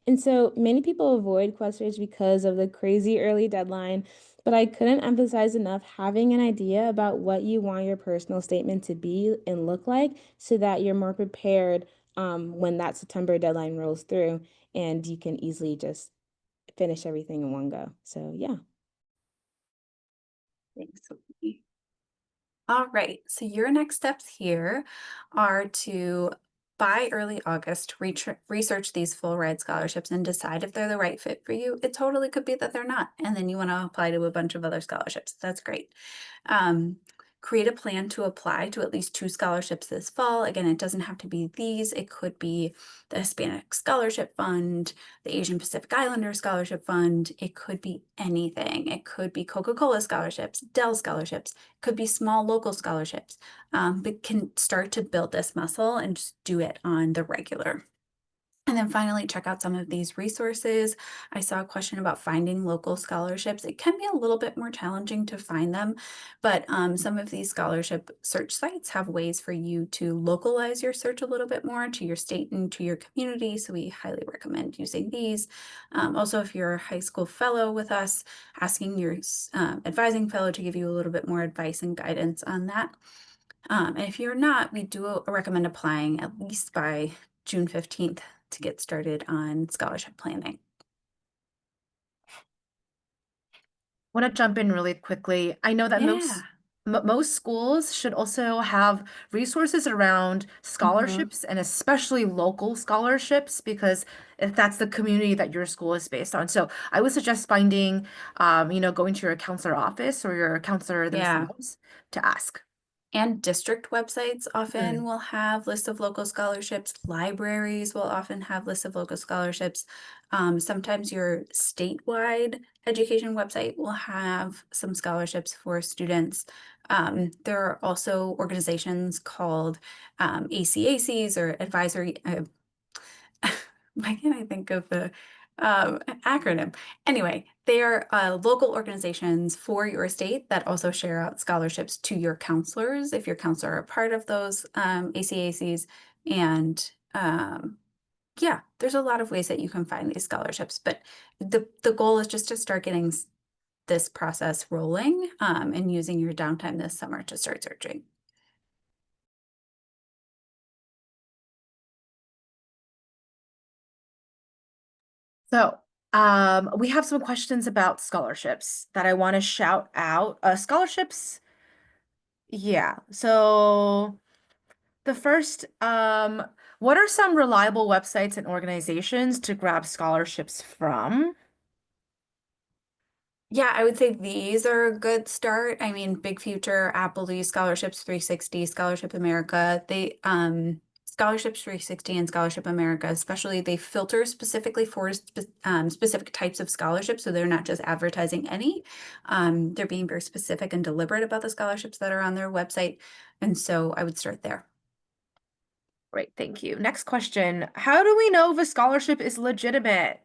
And so many people avoid Questbridge because of the crazy early deadline, but I couldn't emphasize enough having an idea about what you want your personal statement to be and look like so that you're more prepared when that September deadline rolls through and you can easily just finish everything in one go. So, yeah. Thanks, Whitney. All right, so your next steps here are to, by early August, research these full ride scholarships and decide if they're the right fit for you. It totally could be that they're not, and then you want to apply to a bunch of other scholarships. That's great. Create a plan to apply to at least 2 scholarships this fall. Again, it doesn't have to be these. It could be the Hispanic Scholarship Fund, the Asian Pacific Islander Scholarship Fund. It could be anything. It could be Coca-Cola scholarships, Dell scholarships, could be small local scholarships, but can start to build this muscle and just do it on the regular. And then finally, check out some of these resources. I saw a question about finding local scholarships. It can be a little bit more challenging to find them, but some of these scholarship search sites have ways for you to localize your search a little bit more to your state and to your community. So we highly recommend using these. Also, if you're a high school fellow with us, asking your advising fellow to give you a little bit more advice and guidance on that. And if you're not, we do recommend applying at least by June 15th to get started on scholarship planning. Want to jump in really quickly. I know that Yeah. most schools should also have resources around scholarships and especially local scholarships because if that's the community that your school is based on. So I would suggest finding, going to your counselor office or your counselor Yeah. themselves to ask. And district websites often Mm. will have lists of local scholarships. Libraries will often have lists of local scholarships. Sometimes your statewide education website will have some scholarships for students. There are also organizations called ACACs or advisory. Why can't I think of the acronym? Anyway, they are local organizations for your state that also share out scholarships to your counselors if your counselor are a part of those ACACs. And yeah, there's a lot of ways that you can find these scholarships, but the goal is just to start getting this process rolling and using your downtime this summer to start searching. So, we have some questions about scholarships that I want to shout out. Scholarships, yeah. So the first, what are some reliable websites and organizations to grab scholarships from? Yeah, I would say these are a good start. I mean, Big Future, Appleby, Scholarships 360, Scholarship America, Scholarships 360 and Scholarship America, especially they filter specifically for specific types of scholarships. So they're not just advertising any. They're being very specific and deliberate about the scholarships that are on their website. And so I would start there. Great, thank you. Next question. How do we know if a scholarship is legitimate?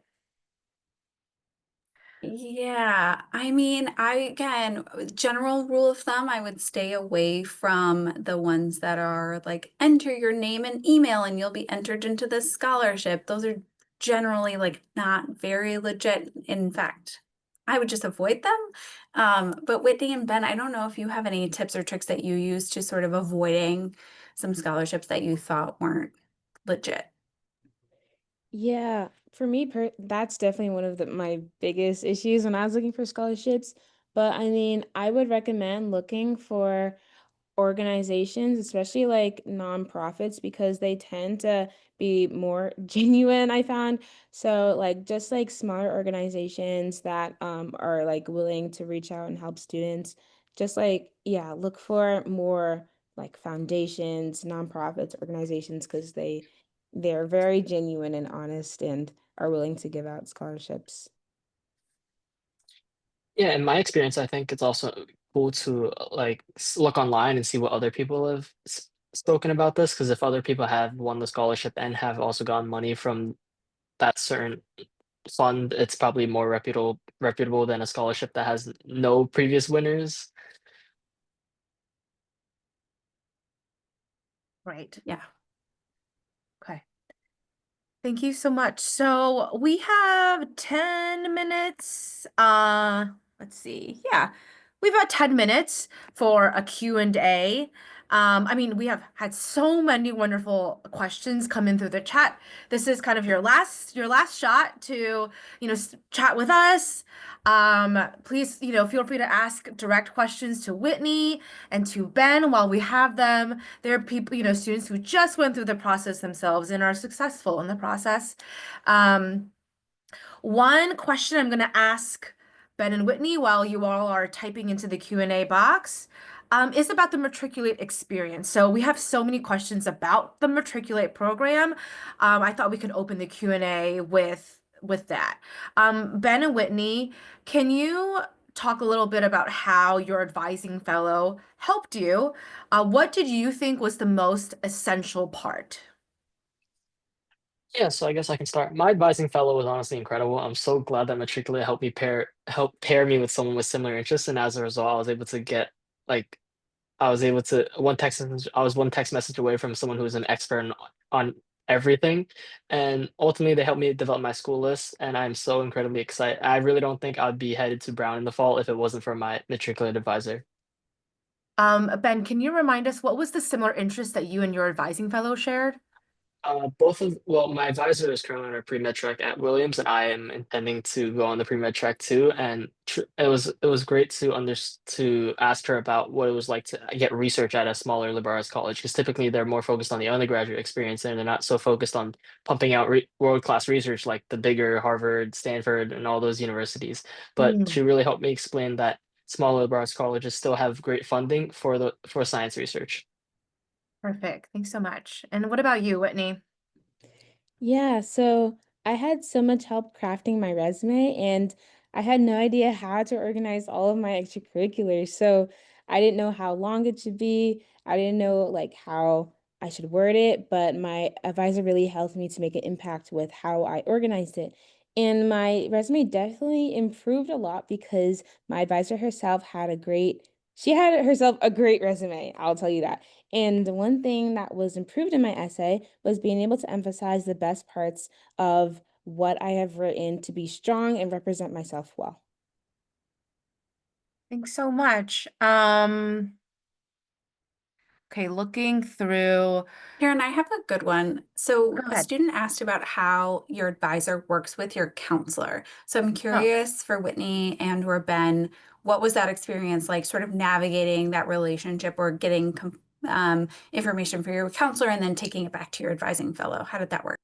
Yeah, I mean, again, general rule of thumb, I would stay away from the ones that are like enter your name and email and you'll be entered into this scholarship. Those are generally like not very legit. In fact, I would just avoid them. But Whitney and Ben, I don't know if you have any tips or tricks that you use to sort of avoiding some scholarships that you thought weren't legit. Yeah, for me, that's definitely one of my biggest issues when I was looking for scholarships. But I mean, I would recommend looking for organizations, especially like nonprofits, because they tend to be more genuine, I found. So like just like smaller organizations that are like willing to reach out and help students. Just like, yeah, look for more like foundations, nonprofits, organizations, because they're very genuine and honest and are willing to give out scholarships. Yeah, in my experience, I think it's also cool to like look online and see what other people have spoken about this. Because if other people have won the scholarship and have also gotten money from that certain fund, it's probably more reputable than a scholarship that has no previous winners. Right. Yeah. Okay. Thank you so much. So we have 10 minutes. Let's see. Yeah. We've got 10 minutes for a Q&A. I mean, we have had so many wonderful questions come in through the chat. This is kind of your last shot to, chat with us. Please, feel free to ask direct questions to Whitney and to Ben while we have them. There are people, students who just went through the process themselves and are successful in the process. Um, One question I'm going to ask Ben and Whitney while you all are typing into the Q&A box is about the Matriculate experience. So we have so many questions about the Matriculate program. I thought we could open the Q&A with that. Ben and Whitney, can you talk a little bit about how your advising fellow helped you? What did you think was the most essential part? Yeah, so I guess I can start. My advising fellow was honestly incredible. I'm so glad that Matriculate helped pair me with someone with similar interests, and as a result, like I was one text message away from someone who is an expert on everything. And ultimately they helped me develop my school list, and I'm so incredibly excited. I really don't think I'd be headed to Brown in the fall if it wasn't for my Matriculate advisor. Ben, can you remind us what was the similar interest that you and your advising fellow shared? My advisor is currently on a pre-med track at Williams, and I am intending to go on the pre-med track too. And it was great to ask her about what it was like to get research at a smaller liberal arts college, because typically they're more focused on the undergraduate experience and they're not so focused on pumping out world-class research like the bigger Harvard, Stanford, and all those universities. But Mm, she really helped me explain that smaller liberal arts colleges still have great funding for science research. perfect. Thanks so much. And what about you, Whitney? Yeah, so I had so much help crafting my resume, and I had no idea how to organize all of my extracurriculars. So I didn't know how long it should be. I didn't know like how I should word it, but my advisor really helped me to make an impact with how I organized it. And my resume definitely improved a lot because my advisor herself she had herself a great resume, I'll tell you that. And the one thing that was improved in my essay was being able to emphasize the best parts of what I have written to be strong and represent myself well. Thanks so much. Okay, looking through. Karen, I have a good one. So, Go a ahead. student asked about how your advisor works with your counselor. So, I'm Oh, curious for Whitney and or Ben, what was that experience like, sort of navigating that relationship or getting information for your counselor and then taking it back to your advising fellow? How did that work?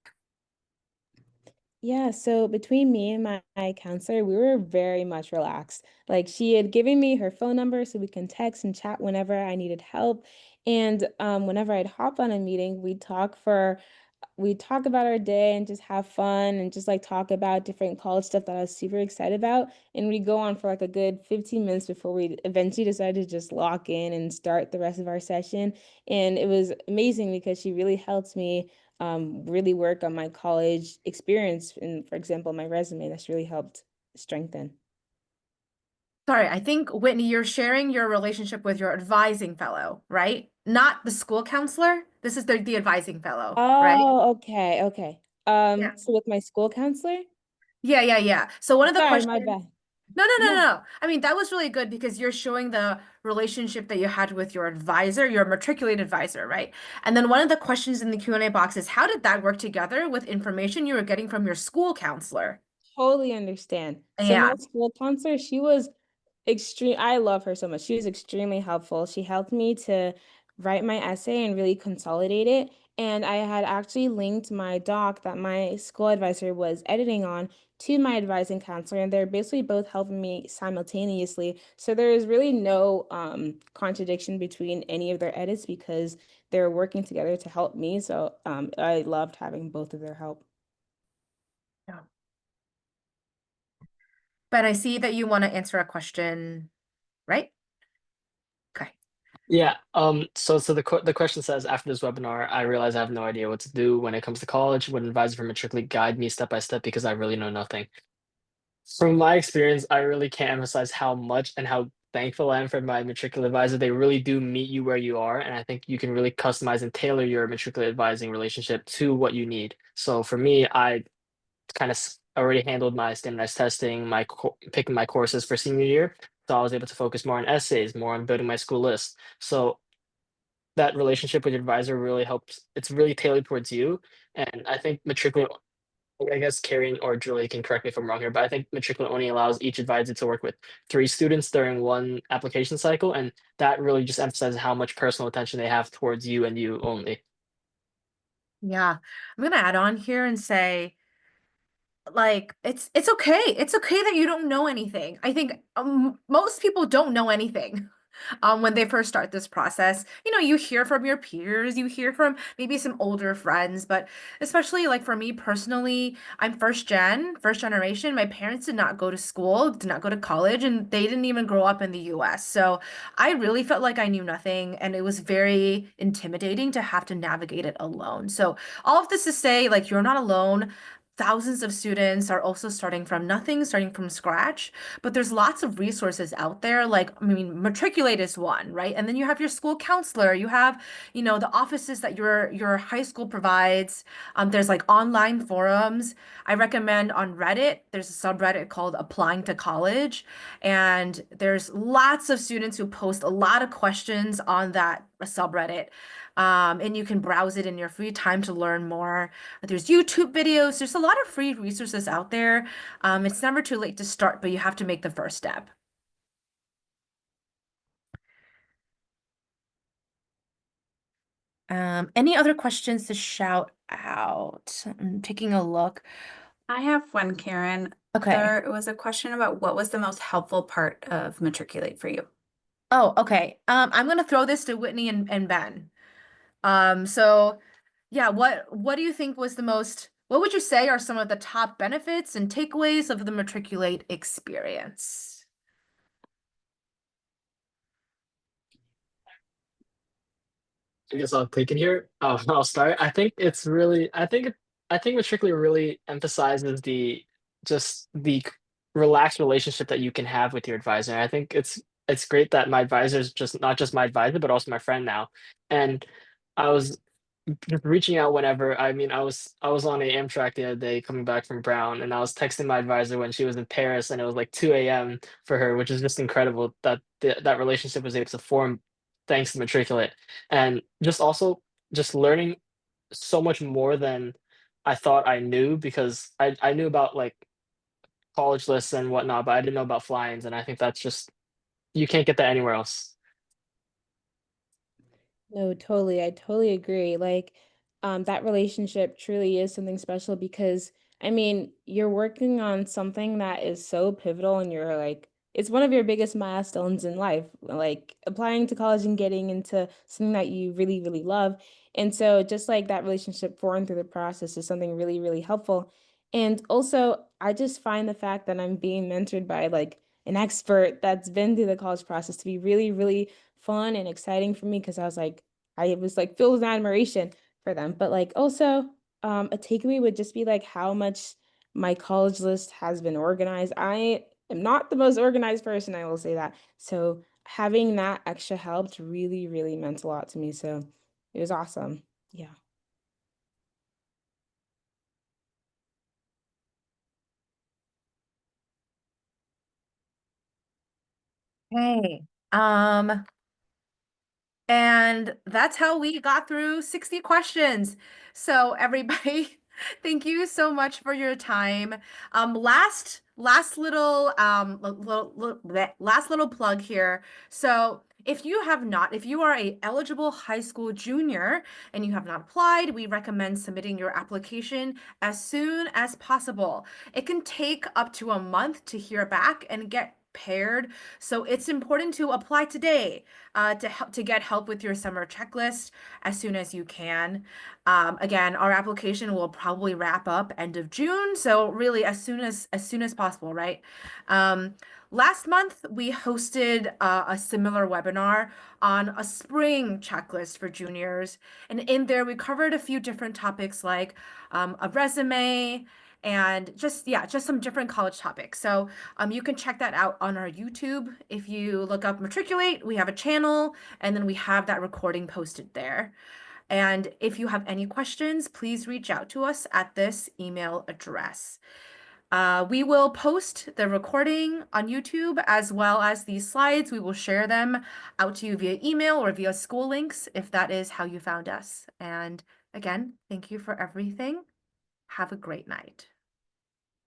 Yeah, so between me and my counselor, we were very much relaxed. Like she had given me her phone number so we can text and chat whenever I needed help. And whenever I'd hop on a meeting, we'd talk about our day and just have fun and just like talk about different college stuff that I was super excited about. And we go on for like a good 15 minutes before we eventually decided to just lock in and start the rest of our session. And it was amazing because she really helped me really work on my college experience and, for example, my resume. That's really helped strengthen. sorry. I think Whitney, you're sharing your relationship with your advising fellow, right? Not the school counselor. This is the advising fellow, right? Oh, okay, okay. Yeah. So with my school counselor? Yeah. So one of the Sorry, questions. my bad. Yeah. No. I mean, that was really good because you're showing the relationship that you had with your advisor, your matriculate advisor, right? And then one of the questions in the Q&A box is how did that work together with information you were getting from your school counselor? Totally understand. So my Yeah. school counselor, she was extreme. I love her so much. She was extremely helpful. She helped me to write my essay and really consolidate it. And I had actually linked my doc that my school advisor was editing on to my advising counselor, and they're basically both helping me simultaneously. So there is really no contradiction between any of their edits because they're working together to help me. So I loved having both of their help. Yeah. Ben, I see that you want to answer a question, right? Okay. Yeah. So the question says, after this webinar, I realize I have no idea what to do when it comes to college. Would an advisor from Matriculate guide me step by step because I really know nothing? From my experience, I really can't emphasize how much and how thankful I am for my Matriculate advisor. They really do meet you where you are, and I think you can really customize and tailor your Matriculate advising relationship to what you need. So for me, I kind of already handled my standardized testing, picking my courses for senior year. So I was able to focus more on essays, more on building my school list. So that relationship with your advisor really helps. It's really tailored towards you. And I think Matriculate, I guess Karen or Julie can correct me if I'm wrong here, but I think Matriculate only allows each advisor to work with 3 students during one application cycle. And that really just emphasizes how much personal attention they have towards you and you only. Yeah. I'm going to add on here and say, like, it's okay. It's okay that you don't know anything. I think most people don't know anything. When they first start this process, you hear from your peers, you hear from maybe some older friends, but especially like for me personally, I'm first generation. My parents did not go to school, did not go to college, and they didn't even grow up in the US. So I really felt like I knew nothing, and it was very intimidating to have to navigate it alone. So all of this to say, like, you're not alone. Thousands of students are also starting from nothing, starting from scratch. But there's lots of resources out there. Like, I mean, Matriculate is one, right? And then you have your school counselor. You have, the offices that your high school provides. There's like online forums. I recommend on Reddit, there's a subreddit called Applying to College. And there's lots of students who post a lot of questions on that subreddit. And you can browse it in your free time to learn more. There's YouTube videos. There's a lot of free resources out there. It's never too late to start, but you have to make the first step. Any other questions to shout out? I'm taking a look. I have one, Karen. Okay. There was a question about what was the most helpful part of Matriculate for you? Oh, okay. I'm gonna throw this to Whitney and Ben. So yeah, what do you think was what would you say are some of the top benefits and takeaways of the Matriculate experience? I guess I'll take it here. I'll start. I think Matriculate really emphasizes just the relaxed relationship that you can have with your advisor. I think it's great that my advisor is just not just my advisor, but also my friend now. And I was just reaching out whenever. I mean, I was on a Amtrak the other day coming back from Brown, and I was texting my advisor when she was in Paris, and it was like 2 a.m. for her, which is just incredible that that relationship was able to form thanks to Matriculate. And just also just learning so much more than I thought I knew because I knew about like college lists and whatnot, but I didn't know about fly-ins, and I think that's just you can't get that anywhere else. No, totally. I totally agree. Like, that relationship truly is something special because, I mean, you're working on something that is so pivotal and you're like, it's one of your biggest milestones in life, like applying to college and getting into something that you really, really love. And so just like that relationship formed through the process is something really, really helpful. And also, I just find the fact that I'm being mentored by like an expert that's been through the college process to be really, really fun and exciting for me because I was like filled with admiration for them. But like also, a takeaway would just be like how much my college list has been organized. I am not the most organized person, I will say that. So having that extra help really, really meant a lot to me. So it was awesome. Yeah. Hey. And that's how we got through 60 questions. So everybody, Thank you so much for your time. Last little last little plug here. So if you have not, if you are a eligible high school junior and you have not applied, we recommend submitting your application as soon as possible. It can take up to a month to hear back and get paired. So it's important to apply today to get help with your summer checklist as soon as you can. Again, our application will probably wrap up end of June, so really as soon as possible, right? Um, Last month we hosted a similar webinar on a spring checklist for juniors, and in there we covered a few different topics like a resume and just some different college topics. So you can check that out on our YouTube. If you look up Matriculate, we have a channel, and then we have that recording posted there. And if you have any questions, please reach out to us at this email address. We will post the recording on YouTube as well as these slides. We will share them out to you via email or via school links if that is how you found us. And again, thank you for everything. Have a great night.